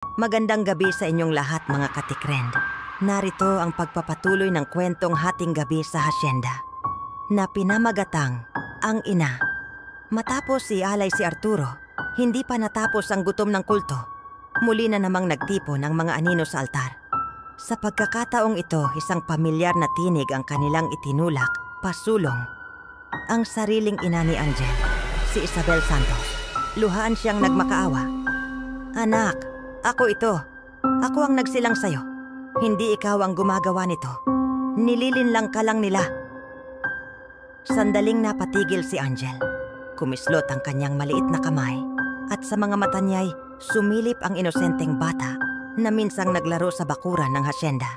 Magandang gabi sa inyong lahat mga katikrend. Narito ang pagpapatuloy ng kwentong Hating Gabi sa Hasyenda na pinamagatang Ang Ina. Matapos ialay si Arturo, hindi pa natapos ang gutom ng kulto. Muli na namang nagtipon ang mga anino sa altar. Sa pagkakataong ito, isang pamilyar na tinig ang kanilang itinulak, pasulong. Ang sariling ina ni Angel, si Isabel Santos. Luhaan siyang nagmakaawa. Anak, ako ito. Ako ang nagsilang sa'yo. Hindi ikaw ang gumagawa nito. Nililinlang ka lang nila. Sandaling napatigil si Angel. Kumislot ang kanyang maliit na kamay at sa mga mata niya'y sumilip ang inosenteng bata na minsang naglaro sa bakuran ng hasyenda.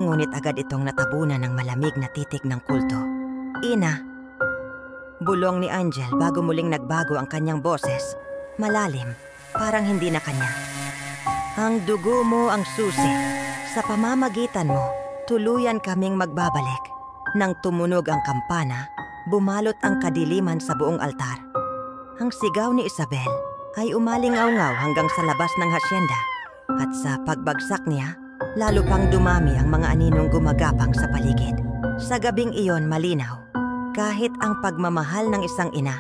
Ngunit agad itong natabunan ng malamig na titig ng kulto. Ina. Bulong ni Angel bago muling nagbago ang kanyang boses. Malalim, parang hindi na kanya. Ang dugo mo ang susi. Sa pamamagitan mo, tuluyan kaming magbabalik. Nang tumunog ang kampana, bumalot ang kadiliman sa buong altar. Ang sigaw ni Isabel ay umalingaw-ngaw hanggang sa labas ng hasyenda. At sa pagbagsak niya, lalo pang dumami ang mga aninong gumagapang sa paligid. Sa gabing iyon malinaw, kahit ang pagmamahal ng isang ina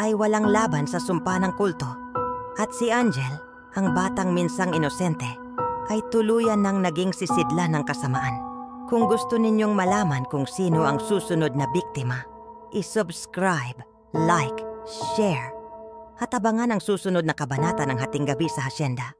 ay walang laban sa sumpa ng kulto. At si Angel, ang batang minsang inosente, ay tuluyan ng naging sisidla ng kasamaan. Kung gusto ninyong malaman kung sino ang susunod na biktima, i-subscribe, like, share, at abangan ang susunod na kabanata ng Hating Gabi sa Hasyenda.